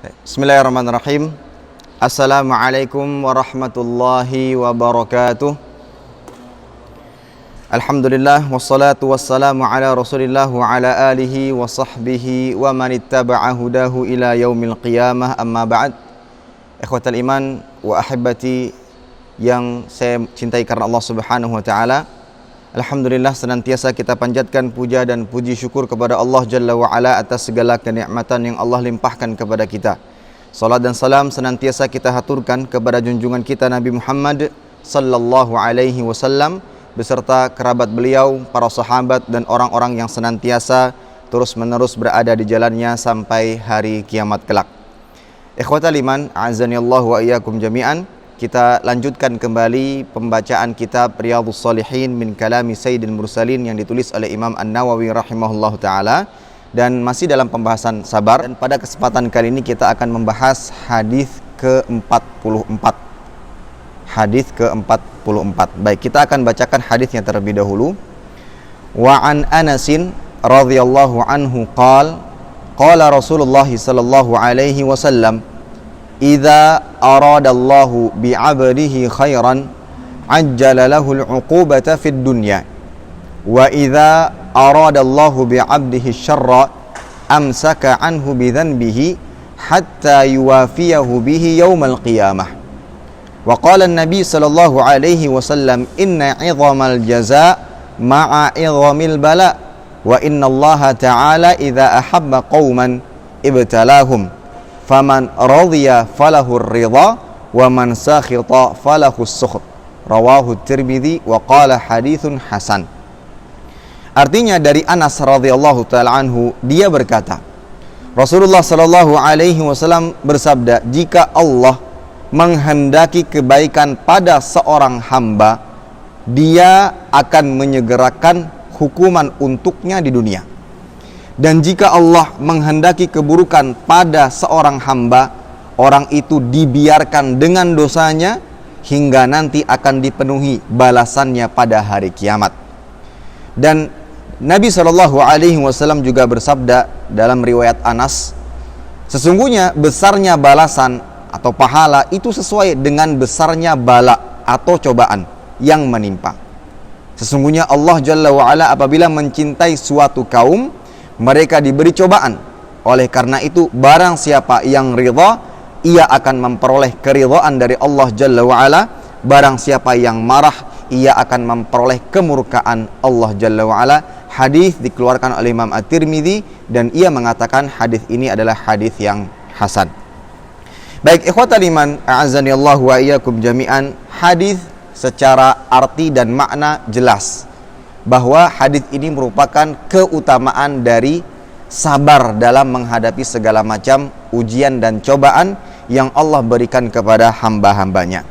Bismillahirrahmanirrahim. Assalamualaikum warahmatullahi wabarakatuh. Alhamdulillah wassalatu wassalamu ala Rasulillah wa ala alihi wa sahbihi wa man ittaba'a hudahu ila yaumil qiyamah, amma ba'd. Ikhwatal iman wa ahibati yang saya cintai karena Allah Subhanahu wa taala. Alhamdulillah, senantiasa kita panjatkan puja dan puji syukur kepada Allah Jalla wa Ala atas segala kenikmatan yang Allah limpahkan kepada kita. Salat dan salam senantiasa kita haturkan kepada junjungan kita Nabi Muhammad sallallahu alaihi wasallam beserta kerabat beliau, para sahabat dan orang-orang yang senantiasa terus-menerus berada di jalannya sampai hari kiamat kelak. Ikhwatal iman, a'azanillahu wa iyyakum jami'an. Kita lanjutkan kembali pembacaan kitab Riyadhus Shalihin min kalami Sayyidil Mursalin yang ditulis oleh Imam An-Nawawi rahimahullahu taala, dan masih dalam pembahasan sabar. Dan pada kesempatan kali ini kita akan membahas hadis ke-44. Hadis ke-44. Baik, kita akan bacakan hadisnya terlebih dahulu. Wa an Anasin radhiyallahu anhu qala Rasulullah sallallahu alaihi wasallam, idza aradallahu bi'abdihi khairan ajjala lahul 'uqubata fid dunya wa idza aradallahu bi'abdihi syarra amsaka anhu bidhanbihi hatta yuwafiyahu bihi yaumal qiyamah. Wa qala an-nabi sallallahu alaihi wasallam, inna 'idhamal jazaa ma'a 'idhamil bala wa inna Allah ta'ala idza ahabba qauman ibtalahum faman radhiya falahur ridha wa man sakhita falahus sukht. Rawahu Tirmidzi wa qala haditsun hasan. Artinya dari Anas radhiyallahu taala anhu, dia berkata, Rasulullah sallallahu alaihi wasallam bersabda, jika Allah menghendaki kebaikan pada seorang hamba, dia akan menyegerakan hukuman untuknya di dunia. Dan jika Allah menghendaki keburukan pada seorang hamba, orang itu dibiarkan dengan dosanya hingga nanti akan dipenuhi balasannya pada hari kiamat. Dan Nabi SAW juga bersabda dalam riwayat Anas, sesungguhnya besarnya balasan atau pahala itu sesuai dengan besarnya bala atau cobaan yang menimpa. Sesungguhnya Allah Jalla wa'ala apabila mencintai suatu kaum, mereka diberi cobaan. Oleh karena itu, barang siapa yang ridha, ia akan memperoleh keridhaan dari Allah Jalla wa'ala. Barang siapa yang marah, ia akan memperoleh kemurkaan Allah Jalla wa'ala. Hadis dikeluarkan oleh Imam At-Tirmidzi, dan ia mengatakan hadis ini adalah hadis yang hasan. Baik, ikhwatal iman, a'azanillahu wa iyyakum jami'an. Hadis secara arti dan makna jelas bahwa hadis ini merupakan keutamaan dari sabar dalam menghadapi segala macam ujian dan cobaan yang Allah berikan kepada hamba-hambanya.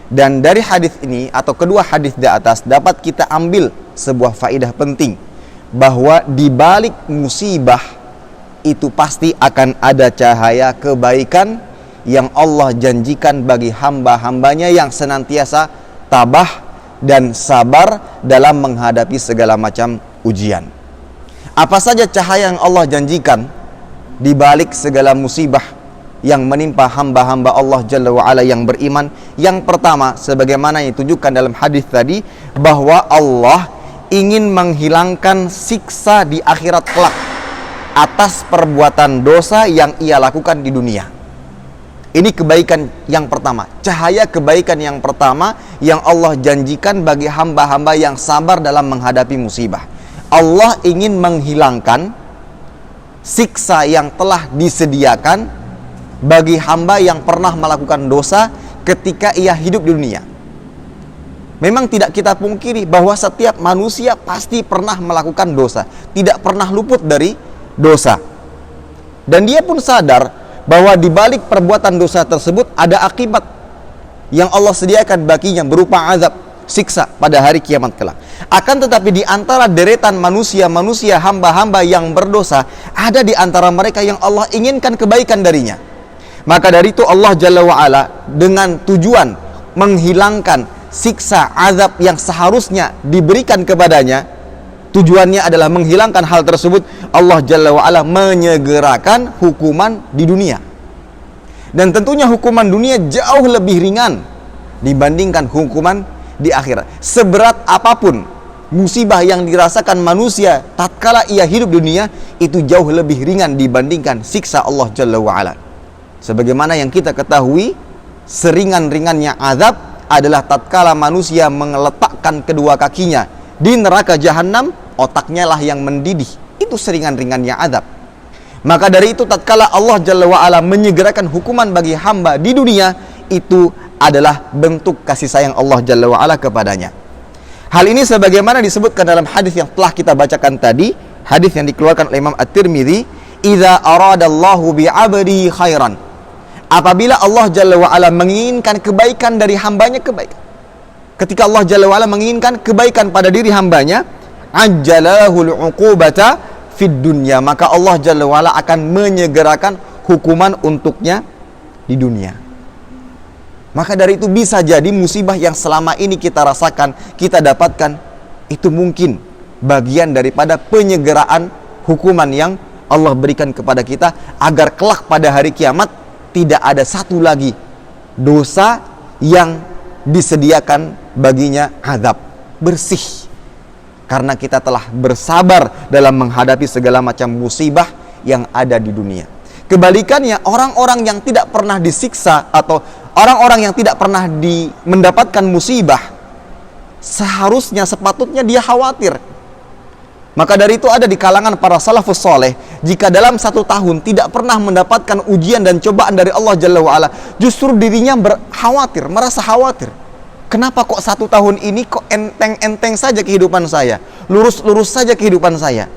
Dan dari hadis ini atau kedua hadis di atas dapat kita ambil sebuah faedah penting, bahwa di balik musibah itu pasti akan ada cahaya kebaikan yang Allah janjikan bagi hamba-hambanya yang senantiasa tabah dan sabar dalam menghadapi segala macam ujian. Apa saja cahaya yang Allah janjikan di balik segala musibah yang menimpa hamba-hamba Allah Jalla wa'ala yang beriman? Yang pertama, sebagaimana yang ditunjukkan dalam hadis tadi, bahwa Allah ingin menghilangkan siksa di akhirat kelak atas perbuatan dosa yang ia lakukan di dunia. Ini kebaikan yang pertama, cahaya kebaikan yang pertama yang Allah janjikan bagi hamba-hamba yang sabar dalam menghadapi musibah. Allah ingin menghilangkan siksa yang telah disediakan bagi hamba yang pernah melakukan dosa ketika ia hidup di dunia. Memang tidak kita pungkiri bahwa setiap manusia pasti pernah melakukan dosa, tidak pernah luput dari dosa. Dan dia pun sadar bahwa di balik perbuatan dosa tersebut ada akibat yang Allah sediakan baginya berupa azab, siksa pada hari kiamat kelak. Akan tetapi di antara deretan manusia-manusia, hamba-hamba yang berdosa, ada di antara mereka yang Allah inginkan kebaikan darinya. Maka dari itu Allah Jalla wa'ala dengan tujuan menghilangkan siksa azab yang seharusnya diberikan kepadanya, tujuannya adalah menghilangkan hal tersebut. Allah Jalla wa'ala menyegerakan hukuman di dunia. Dan tentunya hukuman dunia jauh lebih ringan dibandingkan hukuman di akhirat. Seberat apapun musibah yang dirasakan manusia tatkala ia hidup dunia, itu jauh lebih ringan dibandingkan siksa Allah Jalla wa'ala. Sebagaimana yang kita ketahui, seringan-ringannya azab adalah tatkala manusia meletakkan kedua kakinya di neraka jahanam, otaknya lah yang mendidih. Itu seringan-ringannya azab. Maka dari itu tatkala Allah Jalla wa'ala menyegerakan hukuman bagi hamba di dunia, itu adalah bentuk kasih sayang Allah Jalla wa'ala kepadanya. Hal ini sebagaimana disebutkan dalam hadis yang telah kita bacakan tadi, hadis yang dikeluarkan oleh Imam At-Tirmidzi, "Idza aradallahu bi'abdihi khairan." Apabila Allah Jalla wa'ala menginginkan kebaikan dari hambanya, kebaikan. Ketika Allah Jalla wa'ala menginginkan kebaikan pada diri hambanya, ajjalahul uqubata fid dunya, maka Allah Jalla wa'ala akan menyegerakan hukuman untuknya di dunia. Maka dari itu bisa jadi musibah yang selama ini kita rasakan, kita dapatkan, itu mungkin bagian daripada penyegeraan hukuman yang Allah berikan kepada kita, agar kelak pada hari kiamat tidak ada satu lagi dosa yang disediakan baginya azab, bersih. Karena kita telah bersabar dalam menghadapi segala macam musibah yang ada di dunia. Kebalikannya, orang-orang yang tidak pernah disiksa atau orang-orang yang tidak pernah mendapatkan musibah, seharusnya sepatutnya dia khawatir. Maka dari itu ada di kalangan para salafus soleh, jika dalam 1 tahun tidak pernah mendapatkan ujian dan cobaan dari Allah Jalla wa'ala, justru dirinya khawatir, merasa khawatir. Kenapa kok 1 tahun ini kok enteng-enteng saja kehidupan saya, lurus-lurus saja kehidupan saya?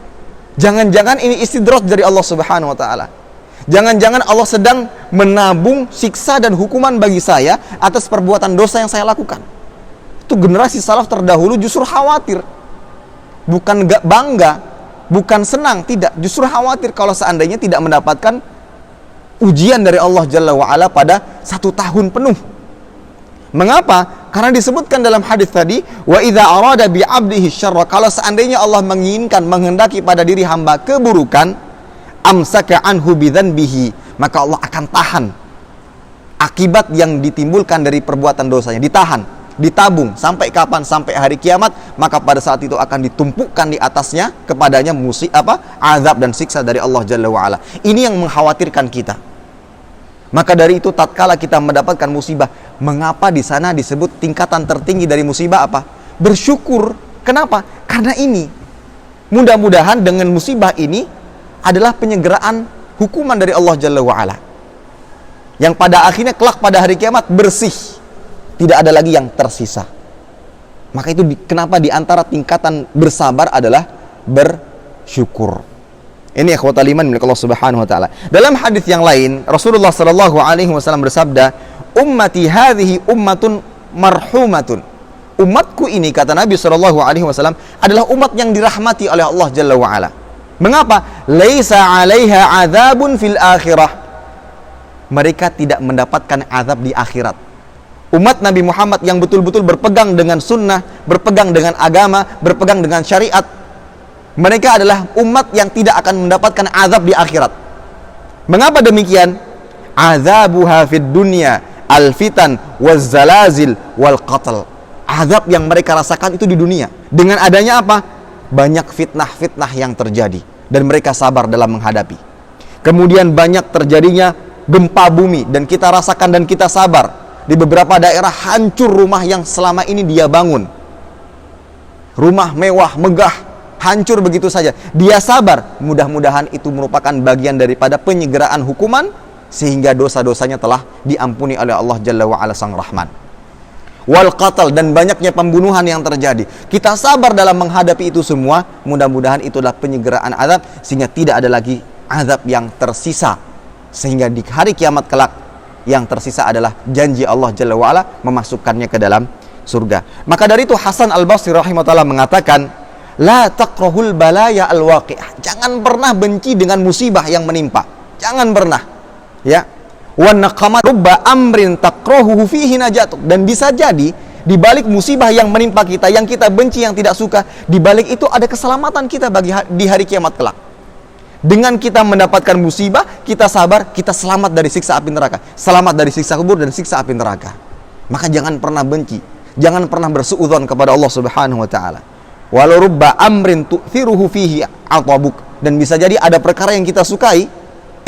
Jangan-jangan ini istidraj dari Allah Subhanahu wa ta'ala. Jangan-jangan Allah sedang menabung siksa dan hukuman bagi saya atas perbuatan dosa yang saya lakukan. Itu generasi salaf terdahulu justru khawatir. Bukan gak bangga, bukan senang, tidak. Justru khawatir kalau seandainya tidak mendapatkan ujian dari Allah Jalla wa'ala pada 1 tahun penuh. Mengapa? Karena disebutkan dalam hadis tadi, wa idza arada bi 'abdihi syarra, kalau seandainya Allah menginginkan, menghendaki pada diri hamba keburukan, amsaka anhu bidzanbihi, maka Allah akan tahan akibat yang ditimbulkan dari perbuatan dosanya, ditahan, ditabung sampai kapan? Sampai hari kiamat. Maka pada saat itu akan ditumpukkan di atasnya kepadanya azab dan siksa dari Allah Jalla wa'ala. Ini yang mengkhawatirkan kita. Maka dari itu tatkala kita mendapatkan musibah, mengapa di sana disebut tingkatan tertinggi dari musibah apa? Bersyukur. Kenapa? Karena ini mudah-mudahan dengan musibah ini adalah penyegeraan hukuman dari Allah Jalla wa'ala, yang pada akhirnya kelak pada hari kiamat bersih, tidak ada lagi yang tersisa. Maka itu kenapa di antara tingkatan bersabar adalah bersyukur. Ini ikhwatal iman milik Allah Subhanahu wa ta'ala. Dalam hadis yang lain, Rasulullah sallallahu alaihi wasallam bersabda, "Ummati hadhihi ummatun marhumatun." Umatku ini, kata Nabi sallallahu alaihi wasallam, adalah umat yang dirahmati oleh Allah Jalla wa ala. Mengapa? Laisa 'alaiha 'adzabun fil akhirah. Mereka tidak mendapatkan azab di akhirat. Umat Nabi Muhammad yang betul-betul berpegang dengan sunnah, berpegang dengan agama, berpegang dengan syariat, mereka adalah umat yang tidak akan mendapatkan azab di akhirat. Mengapa demikian? Azabuha fid dunya al-fitan waz-zalazil wal qatl. Azab yang mereka rasakan itu di dunia. Dengan adanya apa? Banyak fitnah-fitnah yang terjadi dan mereka sabar dalam menghadapi. Kemudian banyak terjadinya gempa bumi dan kita rasakan dan kita sabar. Di beberapa daerah hancur rumah yang selama ini dia bangun. Rumah mewah, megah, hancur begitu saja. Dia sabar. Mudah-mudahan itu merupakan bagian daripada penyegeraan hukuman, sehingga dosa-dosanya telah diampuni oleh Allah Jalla wa'ala Sang Rahman. Wal qatl, dan banyaknya pembunuhan yang terjadi. Kita sabar dalam menghadapi itu semua. Mudah-mudahan itulah penyegeraan azab, sehingga tidak ada lagi azab yang tersisa. Sehingga di hari kiamat kelak, yang tersisa adalah janji Allah Jalla wa'ala memasukkannya ke dalam surga. Maka dari itu Hasan Al-Basri rahimahullah mengatakan, la taqrahul balaya al-waqi'ah. Jangan pernah benci dengan musibah yang menimpa. Jangan pernah. Ya. Wa naqamat rubba amrin taqrahuhu fihi najatuk. Dan bisa jadi di balik musibah yang menimpa kita, yang kita benci, yang tidak suka, di balik itu ada keselamatan kita di hari kiamat kelak. Dengan kita mendapatkan musibah, kita sabar, kita selamat dari siksa api neraka, selamat dari siksa kubur dan siksa api neraka. Maka jangan pernah benci, jangan pernah bersuudzon kepada Allah Subhanahu wa taala. Walau rubba amrin tu'thiruhu fihi atabuk, dan bisa jadi ada perkara yang kita sukai,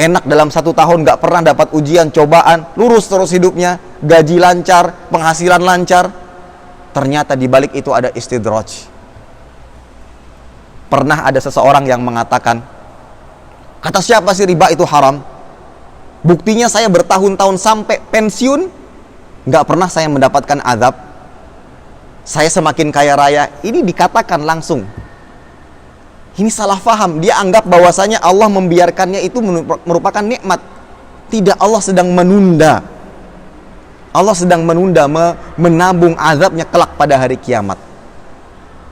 enak dalam 1 tahun gak pernah dapat ujian, cobaan, lurus terus hidupnya, gaji lancar, penghasilan lancar. Ternyata di balik itu ada istidraj. Pernah ada seseorang yang mengatakan, kata siapa sih riba itu haram? Buktinya saya bertahun-tahun sampai pensiun gak pernah saya mendapatkan azab. Saya semakin kaya raya. Ini dikatakan langsung. Ini salah faham. Dia anggap bahwasanya Allah membiarkannya itu merupakan nikmat. Tidak, Allah sedang menunda. Allah sedang menunda, menabung azabnya kelak pada hari kiamat.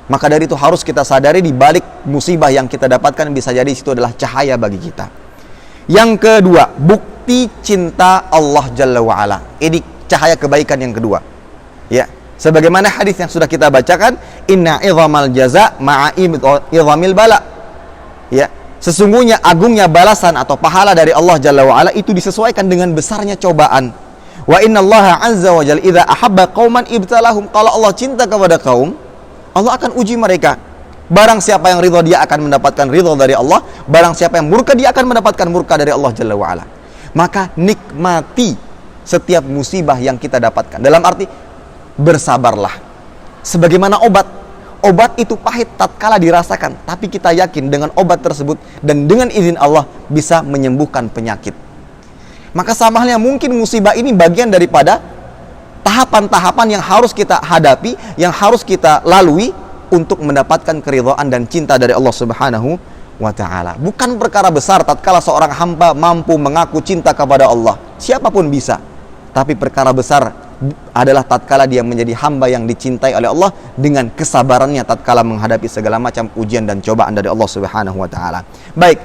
Maka dari itu harus kita sadari di balik musibah yang kita dapatkan bisa jadi itu adalah cahaya bagi kita. Yang kedua, bukti cinta Allah Jalla wa'ala. Ini cahaya kebaikan yang kedua. Ya, sebagaimana hadis yang sudah kita bacakan, inna idhamal jaza ma'a idhamil bala. Ya, sesungguhnya agungnya balasan atau pahala dari Allah Jalla wa'ala itu disesuaikan dengan besarnya cobaan. Wa inna Allah azza wa jalla idza ahabba qauman ibtalahum. Kalau Allah cinta kepada kaum, Allah akan uji mereka. Barang siapa yang ridha, dia akan mendapatkan ridha dari Allah. Barang siapa yang murka, dia akan mendapatkan murka dari Allah Jalla wa'ala. Maka nikmati setiap musibah yang kita dapatkan. Dalam arti, bersabarlah. Sebagaimana obat. Obat itu pahit tatkala dirasakan, tapi kita yakin dengan obat tersebut dan dengan izin Allah bisa menyembuhkan penyakit. Maka sama halnya mungkin musibah ini bagian daripada tahapan-tahapan yang harus kita hadapi, yang harus kita lalui untuk mendapatkan keridhaan dan cinta dari Allah Subhanahu wa ta'ala. Bukan perkara besar tatkala seorang hamba mampu mengaku cinta kepada Allah. Siapapun bisa. Tapi perkara besar adalah tatkala dia menjadi hamba yang dicintai oleh Allah dengan kesabarannya tatkala menghadapi segala macam ujian dan cobaan dari Allah Subhanahu wa ta'ala. Baik,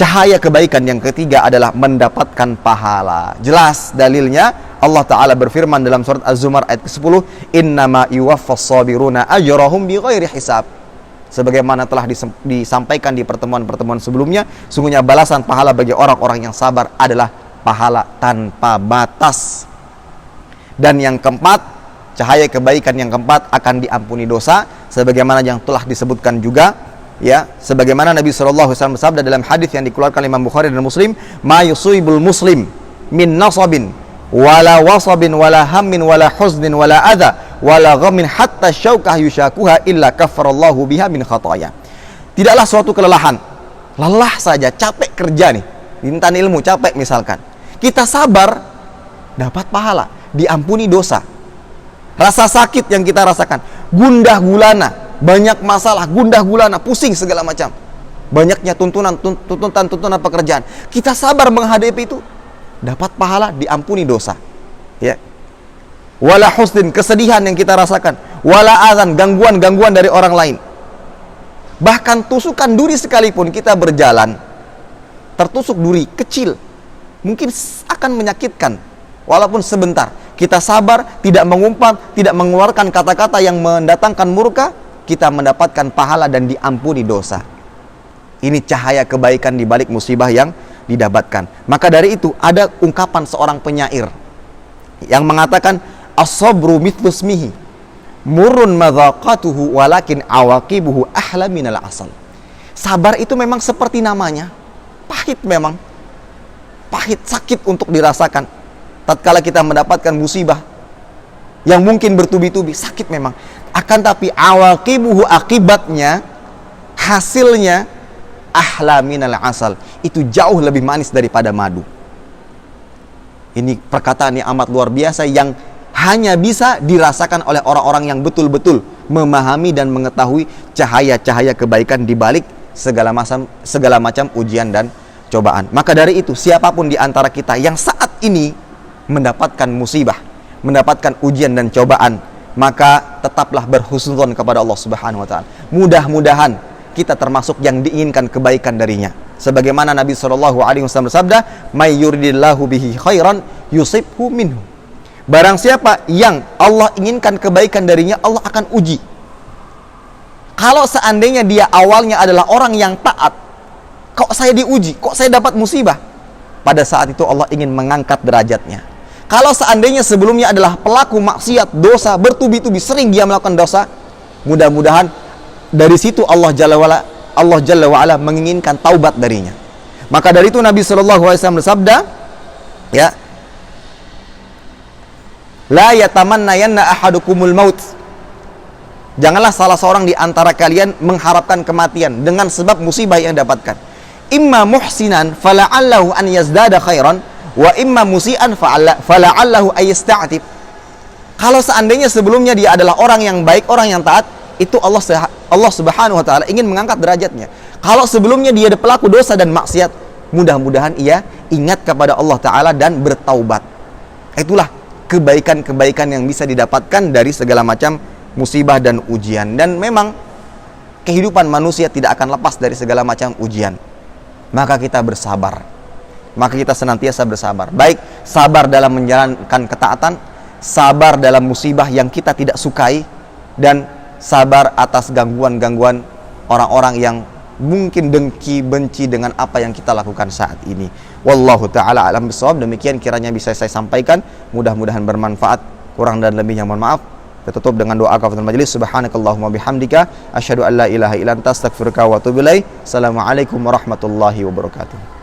cahaya kebaikan yang ketiga adalah mendapatkan pahala. Jelas dalilnya, Allah Ta'ala berfirman dalam surat Az-Zumar ayat ke-10, innama yuwaffas sabiruna ajrahum bighairi hisab. Sebagaimana telah disampaikan di pertemuan-pertemuan sebelumnya, sungguhnya balasan pahala bagi orang-orang yang sabar adalah pahala tanpa batas. Dan yang keempat, cahaya kebaikan yang keempat akan diampuni dosa, sebagaimana yang telah disebutkan juga, ya, sebagaimana Nabi SAW bersabda dalam hadis yang dikeluarkan Imam Bukhari dan Muslim, ma yusibul muslim min nasabin wala wasabin wala hammin wala huznin wala adha wala ghammin hatta syaukah yushakuha illa kafarallahu biha min khataya. Tidaklah suatu kelelahan, lelah saja, capek kerja nih, intan ilmu, capek misalkan, kita sabar, dapat pahala, diampuni dosa. Rasa sakit yang kita rasakan, gundah gulana, banyak masalah, gundah gulana, pusing segala macam, banyaknya tuntutan pekerjaan, kita sabar menghadapi itu, dapat pahala, diampuni dosa. Ya. Wala husnin, kesedihan yang kita rasakan, wala azan, gangguan dari orang lain. Bahkan tusukan duri sekalipun kita berjalan, tertusuk duri kecil, mungkin akan menyakitkan, walaupun sebentar. Kita sabar, tidak mengumpat, tidak mengeluarkan kata-kata yang mendatangkan murka, kita mendapatkan pahala dan diampuni dosa. Ini cahaya kebaikan di balik musibah yang didapatkan. Maka dari itu ada ungkapan seorang penyair yang mengatakan, as-sabru mithlu ismihi murrun madhaqatuhu walakin awaqibuhu ahla minal asal. Sabar itu memang seperti namanya, pahit memang, pahit, sakit untuk dirasakan. Tatkala kita mendapatkan musibah yang mungkin bertubi-tubi, sakit memang. Akan tapi awaqibuhu, akibatnya, hasilnya ahla minal asal, itu jauh lebih manis daripada madu. Ini perkataan yang amat luar biasa yang hanya bisa dirasakan oleh orang-orang yang betul-betul memahami dan mengetahui cahaya-cahaya kebaikan di balik segala macam ujian dan cobaan. Maka dari itu, siapapun di antara kita yang saat ini mendapatkan musibah, mendapatkan ujian dan cobaan, maka tetaplah berhusnuzon kepada Allah Subhanahu wa ta'ala. Mudah-mudahan kita termasuk yang diinginkan kebaikan darinya. Sebagaimana Nabi SAW bersabda, may yuridillahu bihi khairan yusibhu minhu. Barang siapa yang Allah inginkan kebaikan darinya, Allah akan uji. Kalau seandainya dia awalnya adalah orang yang taat, Kok saya diuji? Kok saya dapat musibah? Pada saat itu Allah ingin mengangkat derajatnya. Kalau seandainya sebelumnya adalah pelaku maksiat, dosa, bertubi-tubi, sering dia melakukan dosa, mudah-mudahan dari situ Allah Jalla wa'ala menginginkan taubat darinya. Maka dari itu Nabi SAW bersabda, ya, la yatamannayanna ahadukumul maut. Janganlah salah seorang di antara kalian mengharapkan kematian dengan sebab musibah yang dapatkan. Imma muhsinan fala'allahu an yazdada khairan wa imma musian fala'allahu ayasta'tib. Kalau seandainya sebelumnya dia adalah orang yang baik, orang yang taat, itu Allah Subhanahu wa taala ingin mengangkat derajatnya. Kalau sebelumnya dia ada pelaku dosa dan maksiat, mudah-mudahan ia ingat kepada Allah taala dan bertaubat. Itulah kebaikan-kebaikan yang bisa didapatkan dari segala macam musibah dan ujian. Dan memang kehidupan manusia tidak akan lepas dari segala macam ujian. Maka kita bersabar. Maka kita senantiasa bersabar. Baik sabar dalam menjalankan ketaatan, sabar dalam musibah yang kita tidak sukai, dan sabar atas gangguan-gangguan orang-orang yang mungkin dengki, benci dengan apa yang kita lakukan saat ini. Wallahu ta'ala alam bisawab. Demikian kiranya bisa saya sampaikan. Mudah-mudahan bermanfaat. Kurang dan lebihnya mohon maaf. Kita tutup dengan doa kafaratul majelis. Subhanakallahumma bihamdika asyhadu an la ilaha illa anta astaghfiruka wa atubu ilaik. Assalamualaikum warahmatullahi wabarakatuh.